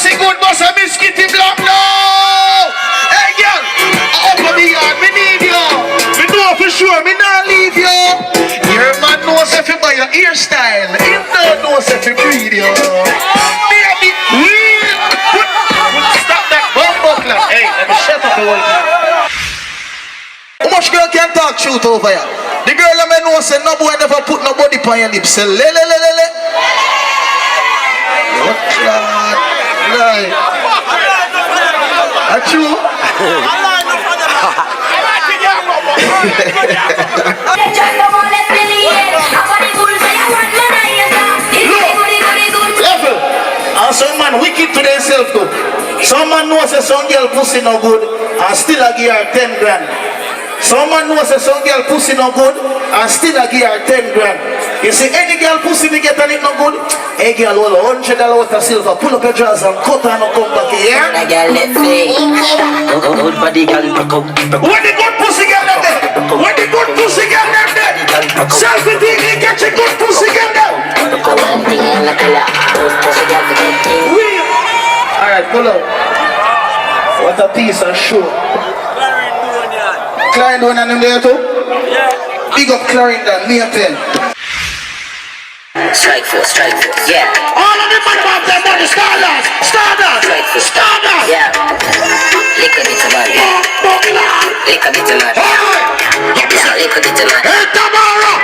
pussy good, boss a biscuity block now. Hey girl, up on me yard, me need you. Me know for sure, me not leave you. Your man knows if you buy your hairstyle. Him don't know if you breed you. Baby, stop that bumbo club. Hey, let me shut up the whole time. How much girl can talk truth over here? The girl let me know say no boy never put no body on your lips. Say le. What God? Right. Are true? Level. And some man wicked to themselves too. Some man knows that some girl pussy no good and still a give her 10 grand. Some man knows that some girl pussy no good and still a give her 10 grand. You see any girl pussy me get on it no good. Hey girl, hold $100 worth of silver, pull up your drawers and cut her and come back here. When a girl let's say, good body girl, when the good pussy girl them there, when the good pussy girl them there, selfie thing he get your good pussy girl them. Alright, pull up. What a piece of show. Clarendon and them there too? Yeah. Big up Clarendon, me a 10. Strike force, yeah. All of them man want them money, Stardust. Strike force, yeah. Lick a bit of money. Lick a bit of money. Yeah, lick a bit of money. Hey, tomorrow.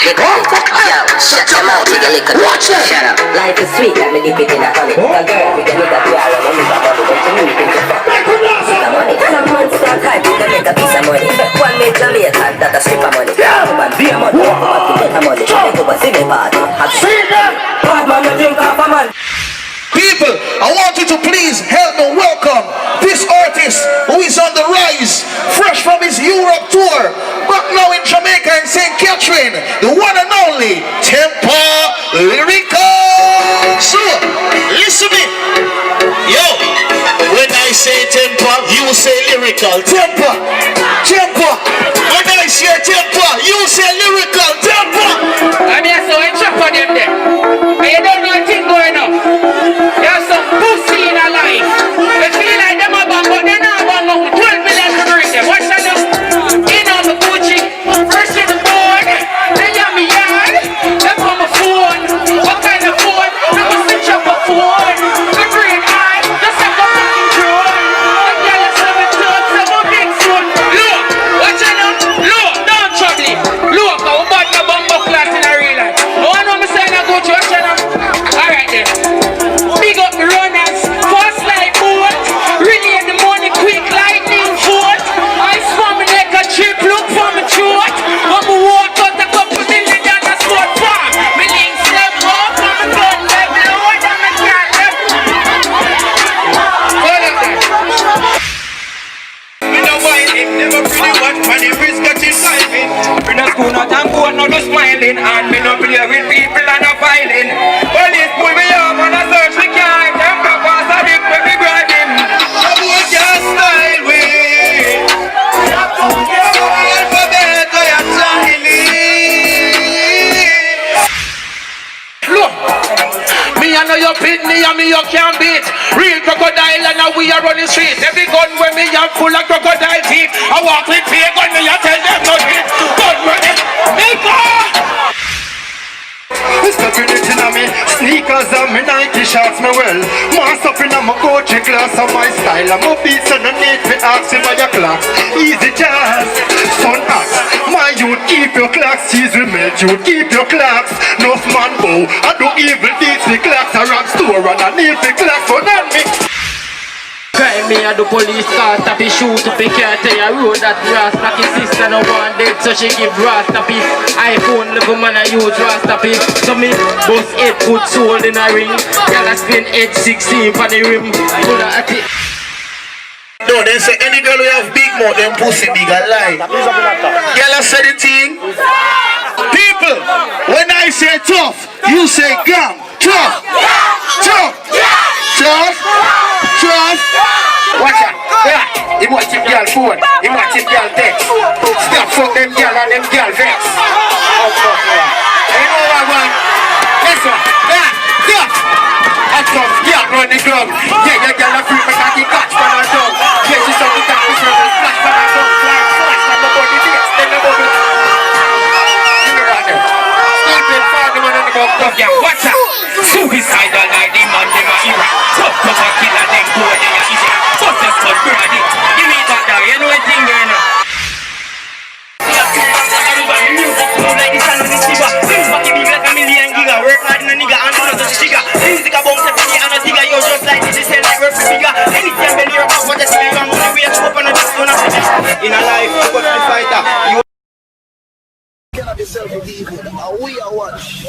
Lick a bit of money. Yo, shut your mouth, nigga, lick a bit. Watch it. Shut up. Life is sweet, let me dip it in a honey. A girl with a nigga PR, and when you got money, don't you need it to fuck. Money. Some man start hype, they make a piece of money. One made Jamaican, that a strip of money. Woman, be a money, woman, to get a money. Try to go a silly party. See them. Bad man, you drink off a man. People, I want you to please help me welcome this artist who is on the rise, fresh from his Europe tour, back now in Jamaica and St. Catherine, the one and only Tempa Lyrical. So, listen me. Yo, when I say Tempa, you say lyrical. Tempa. When I say Tempa, you say lyrical. Tempa. I mean, so in shop for them there. And you don't know a thing going on. There's some pussy in a life. They feel like them are bang, but they're not bang. 12 million to bring them. Watch that now. In on the Gucci. First in the board. Then you have me yard. Then on my phone. What kind of phone? I'm a switch up a phone. The green eye. Just like a fucking drone. The girl is 7 tons. I'm a big phone. Look. Watch that now. Look. Don't trouble it. Look. I'm about to bumbo class in a real life. I want to say that Gucci. Watch that now. Alright then. Big up the runners, fast like boat. Really in the morning, quick lightning bolt. I swam in like a trip, look for my throat. When we walk out a couple million dollars sport farm. Me links them up, and my gun them load, and my cat them. Hold up there. Me no whining, never really watch money risk that you driving. Me no school, not and boat, no do smiling. And me no play with people and no filing. Police pull me up and I search the car. Them papas a big baby grab him. I would just style with. Your alphabet or your Chinese. Look, me I know you beat me and me you can't beat. Real crocodile and now we are running street. Every gun where me am full of crocodile teeth. I walk with fear gun me I tell them no hit. Gun ready, make up. Stepping it in me, sneakers and me Nike shorts me well. Mass up in my Gucci class and my style. I'm a beast and I need me asking by your clocks. Easy jazz, sun axe. My youth keep your clocks, cheese will melt you, keep your clocks. Enough man bow, I do evil deeds, the clocks a rap store and I need the clocks for that me. Crime me and the police car stop it, shoot up a car, tell ya road that Rasta knock his sister no one dead, so she give Rasta it. iPhone level man I use Rasta it. So me bust 8 foot soul in a ring. Y'all a spin 816 for the rim. Full of at it. No, they say any girl who have big mouth, them pussy big a lie. Y'all a say the thing. People, when I say tough, you say gang. Tough. Tough. Tough. Tough. Watch out. Yeah. He watch him girl phone. He watch him girl text. Stop fuck them girl and them girl vex. Oh fuck yeah. You know what I want? Listen. Yeah. Yeah. I tough. Yeah. Run the club. Yeah. Tough gang, watch out. Suicidal like the man, them a era. Tough killer, them go they a easy. Fuck the stud, brady. Give me that dog, you know what thing there now. Music flow like the sun and the shiver. Things back big like a million giga. Work hard in a nigga and do not touch the trigger. Music a bounce every day and a digger. You just like this, say like work for bigger. Anything when you're about what you see, you're on the way to open a big stone of in a life, you got to fighter. You Get yourself a vehicle. We are watch.